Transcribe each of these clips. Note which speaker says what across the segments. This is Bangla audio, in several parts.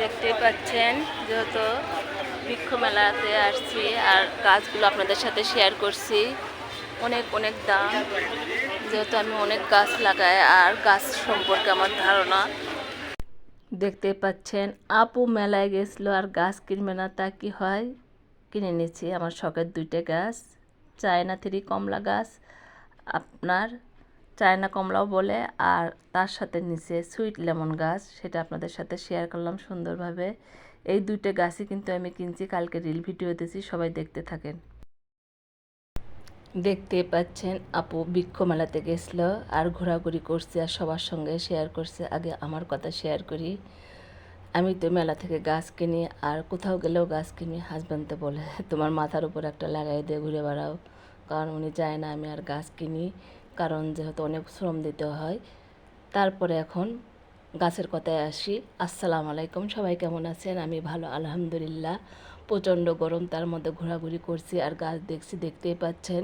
Speaker 1: দেখতেই পাচ্ছেন যেহেতু বৃক্ষ মেলাতে আসছি আর গাছগুলো আপনাদের সাথে শেয়ার করছি। অনেক অনেক দাম, যেহেতু আমি অনেক গাছ লাগাই আর গাছ সম্পর্কে আমার ধারণা। দেখতেই পাচ্ছেন আপু মেলায় গেছিলো আর গাছ কিনবে না, তা কি হয়, কিনে নিয়েছি আমার শখের 2টা গাছ। চায়না থ্রি কমলা গাছ, আপনার চায়না কমলাও বলে, আর তার সাথে নিচে সুইট লেমন গাছ, সেটা আপনাদের সাথে শেয়ার করলাম সুন্দরভাবে। এই 2টা গাছই কিন্তু আমি কিনছি, কালকে রিল ভিডিও দিয়েছি, সবাই দেখতে থাকেন। দেখতে পাচ্ছেন আপু বৃক্ষ মেলাতে গেছিলো আর ঘোরাঘুরি করছে আর সবার সঙ্গে শেয়ার করছে। আগে আমার কথা শেয়ার করি। আমি তো মেলা থেকে গাছ কিনি আর কোথাও গেলেও গাছ কিনি। হাজব্যান্ড তো বলে তোমার মাথার উপর একটা লাগাই দিয়ে ঘুরে বেড়াও, কারণ উনি চায় না আমি আর গাছ কিনি, কারণ যেহেতু অনেক শ্রম দিতে হয়। তারপরে এখন গাছের কথায় আসি। আসসালামু আলাইকুম, সবাই কেমন আছেন? আমি ভালো আলহামদুলিল্লাহ। প্রচণ্ড গরম, তার মধ্যে ঘোরাঘুরি করছি আর গাছ দেখছি। দেখতেই পাচ্ছেন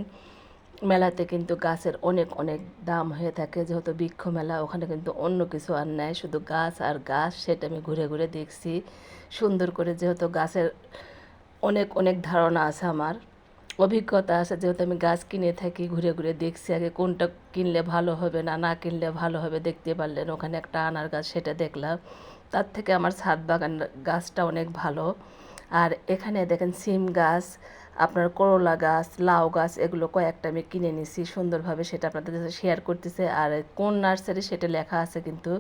Speaker 1: মেলাতে কিন্তু গাছের অনেক অনেক দাম হয়ে থাকে, যেহেতু বৃক্ষ মেলা, ওখানে কিন্তু অন্য কিছু আর নেয়, শুধু গাছ আর গাছ। সেটা আমি ঘুরে ঘুরে দেখছি সুন্দর করে, যেহেতু গাছের অনেক অনেক ধারণা আছে, আমার অভিজ্ঞতা আছে, যেহেতু আমি গাছ কিনে থাকি। ঘুরে ঘুরে দেখছি আগে কোনটা কিনলে ভালো হবে, না না কিনলে ভালো হবে। দেখতে পারলেন ওখানে একটা আনার গাছ, সেটা দেখলাম। তার থেকে আমার ছাদ বাগান গাছটা অনেক ভালো। আর এখানে দেখেন সিম গাছ, আপনার করলা গাছ, লাউ গাছ, এগুলো কয়েকটা আমি কিনে নিছি সুন্দরভাবে, সেটা আপনাদের সাথে শেয়ার করতেছে। আর কোন নার্সারি সেটা লেখা আছে কিন্তু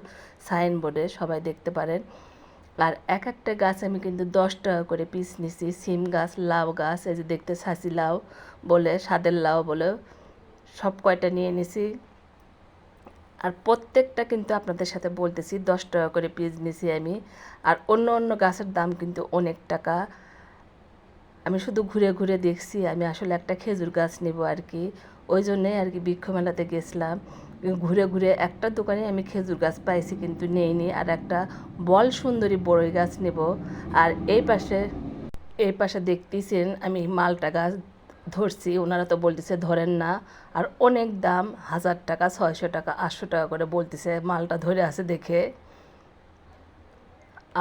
Speaker 1: সাইনবোর্ডে, সবাই দেখতে পারেন। আর এক একটা গাছ আমি কিন্তু 10 টাকা করে পিস নিছি। সিম গাছ, লাউ গাছ, এই যে দেখতে ছাঁচি লাউ বলে, স্বাদের লাউ বলে, সব কয়টা নিয়ে নিছি। আর প্রত্যেকটা কিন্তু আপনাদের সাথে বলতেছি 10 টাকা করে পিস নিছি আমি। আর অন্য অন্য গাছের দাম কিন্তু অনেক টাকা। আমি শুধু ঘুরে ঘুরে দেখছি। আমি আসলে একটা খেজুর গাছ নেব আর কি, ওই জন্যে আর কি বৃক্ষ মেলাতে গেছিলাম। ঘুরে ঘুরে একটা দোকানে আমি খেজুর গাছ পাইছি কিন্তু নেইনি, আর একটা বল সুন্দরী বড়ই গাছ নেব। আর এই পাশে দেখতেছেন আমি মালটা গাছ ধরছি, ওনারা তো বলতেছে ধরেন না। আর অনেক দাম, 1000 টাকা, 600 টাকা, 800 টাকা করে বলতেছে মালটা ধরে আছে দেখে।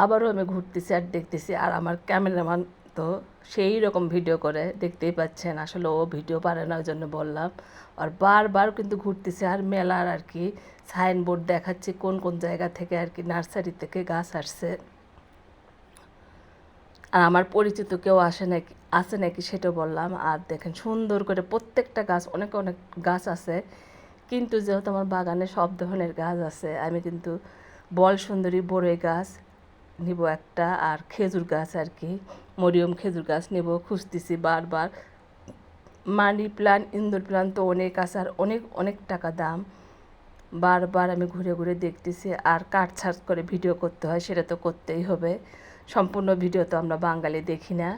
Speaker 1: আবারও আমি ঘুরতেছি আর দেখতেছি, আর আমার ক্যামেরাম্যান তো সেই রকম ভিডিও করে, দেখতেই পাচ্ছেন। আসলে ও ভিডিও পারে না, ওই জন্য বললাম। আর বারবার কিন্তু ঘুরতেছে আর মেলার আর কি সাইনবোর্ড দেখাচ্ছে কোন কোন জায়গা থেকে আর কি নার্সারি থেকে গাছ আসছে। আর আমার পরিচিত কেউ আছে নাকি সেটা বললাম। আর দেখেন সুন্দর করে প্রত্যেকটা গাছ, অনেক অনেক গাছ আছে, কিন্তু যেহেতু আমার বাগানে সব ধরনের গাছ আছে, আমি কিন্তু বল সুন্দরী বড়ই গাছ নিব একটা, আর খেজুর গাছ আর কি, মরিয়ম খেজুর গাছ নেব খুঁজতেছি বারবার। মানি প্লান্ট, ইনডোর প্লান্ট তো অনেক আছে আর অনেক অনেক টাকা দাম। বারবার আমি ঘুরে ঘুরে দেখতেছি, আর কাটছাট করে ভিডিও করতে হয়, সেটা তো করতেই হবে। সম্পূর্ণ ভিডিও তো আমরা বাঙালি দেখি না,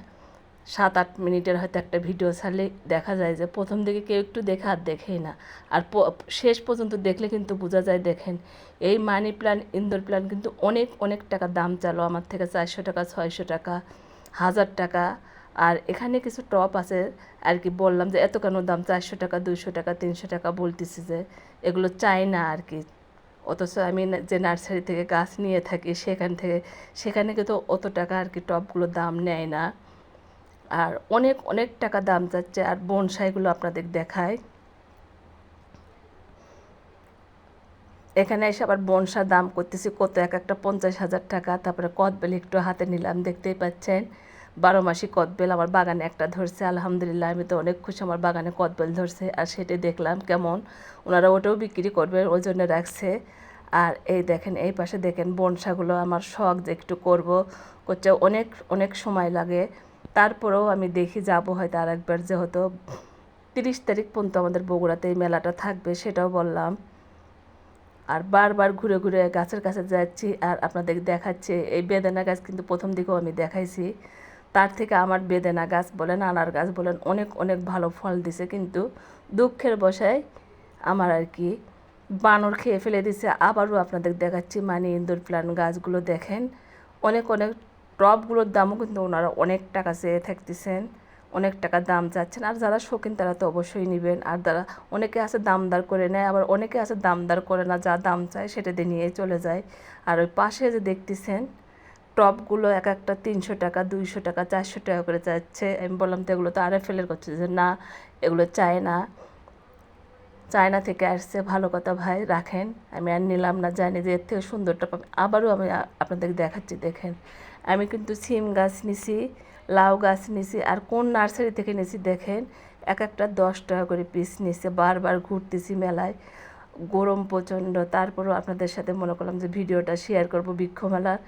Speaker 1: 7-8 মিনিটের হয়তো একটা ভিডিও ছাড়লে দেখা যায় যে প্রথম দিকে কেউ একটু দেখে আর দেখেই না, আর শেষ পর্যন্ত দেখলে কিন্তু বোঝা যায়। দেখেন এই মানি প্ল্যান্ট, ইনডোর প্ল্যান্ট কিন্তু অনেক অনেক টাকা দাম চালো আমার থেকে, 400 টাকা, 600 টাকা, 1000 টাকা। আর এখানে কিছু টপ আছে আর কি, বললাম যে এত কেন দাম, 400 টাকা, 200 টাকা, 300 টাকা বলতেছি, যে এগুলো চাই না আর কি। অথচ আমি যে নার্সারি থেকে গাছ নিয়ে থাকি সেখানে কিন্তু অত টাকা আর কি টবগুলো দাম নেয় না। আর অনেক অনেক টাকা দাম যাচ্ছে। আর বনসাইগুলো আপনাদের দেখায়, এখানে এসে আবার বনসার দাম করতেছি কত, এক একটা 50,000 টাকা। তারপরে কদবেল একটু হাতে নিলাম, দেখতেই পাচ্ছেন 12 মাসি কদবেল আমার বাগানে একটা ধরছে, আলহামদুলিল্লাহ। আমি তো অনেক খুশি, আমার বাগানে কদবেল ধরছে। আর সেটাই দেখলাম কেমন, ওনারা ওটাও বিক্রি করবে, ওই জন্য রাখছে। আর এই দেখেন এই পাশে দেখেন বনসাগুলো, আমার শখ যে একটু করব, করছে অনেক অনেক সময় লাগে। তারপরেও আমি দেখি যাব হয়তো আর একবার, যেহেতু 30 তারিখ পর্যন্ত আমাদের বগুড়াতে এই মেলাটা থাকবে, সেটাও বললাম। আর বারবার ঘুরে ঘুরে গাছের কাছে যাচ্ছি আর আপনাদের দেখাচ্ছে। এই বেদানা গাছ কিন্তু প্রথম দিকেও আমি দেখাইছি, তার থেকে আমার বেদানা গাছ বলেন, আনার গাছ বলেন, অনেক অনেক ভালো ফল দিছে। কিন্তু দুঃখের বশায় আমার আর কি বানর খেয়ে ফেলে দিছে। আবারও আপনাদের দেখাচ্ছি মানি ইনডোর প্ল্যান্ট গাছগুলো দেখেন, অনেক অনেক টবগুলোর দামও কিন্তু ওনারা অনেক টাকা চেয়ে থাকতেছেন, অনেক টাকা দাম চাচ্ছেন। আর যারা শৌখিন তারা তো অবশ্যই নেবেন। আর যারা, অনেকে আছে দামদার করে নেয়, আবার অনেকে আছে দামদার করে না, যা দাম চায় সেটা দিয়ে নিয়ে চলে যায়। আর ওই পাশে যে দেখতেছেন টবগুলো এক একটা 300 টাকা, 200 টাকা, 400 টাকা করে চাচ্ছে। আমি বললাম তো এগুলো তো আরএফএলের করছে, যে না এগুলো চায়না থেকে আসছে। ভালো কথা ভাই, রাখেন, আমি আর নিলাম না, জানি যে এর থেকে সুন্দরটা পাবেন। আবারও আমি আপনাদেরকে দেখাচ্ছি, দেখেন আমি কিন্তু সিম গাছ নিছি, লাউ গাছ নিছি, আর কোন নার্সারি থেকে নিছি দেখেন, এক একটা 10 টাকা করে পিস নিছে। বারবার ঘুরতেছি মেলায়, গরম প্রচণ্ড, তারপরেও আপনাদের সাথে মনে করলাম যে ভিডিওটা শেয়ার করব বৃক্ষ মেলার,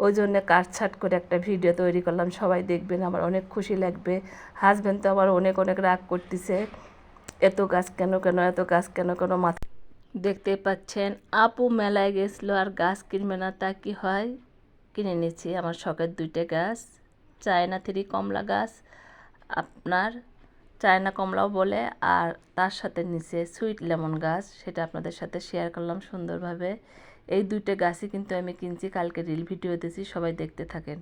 Speaker 1: ওই জন্য কাটছাট করে একটা ভিডিও তৈরি করলাম। সবাই দেখবেন, আমার অনেক খুশি লাগবে। হাজব্যান্ড তো আমার অনেক অনেক রাগ করতেছে, এত গাছ কেন এত গাছ কেন মাথা। দেখতেই পাচ্ছেন আপু মেলায় গেছিলো আর গাছ কিনবে না, তা কি হয়, কিনে নিয়েছি আমার শখের 2টা গাছ। চায়না থ্রি কমলা গাছ, আপনার চায়না কমলাও বলে, আর তার সাথে নিচে সুইট লেমন গাছ, সেটা আপনাদের সাথে শেয়ার করলাম সুন্দরভাবে। এই 2টা গাছই কিন্তু আমি কিনছি, কালকে রিল ভিডিও দিয়েছি, সবাই দেখতে থাকেন।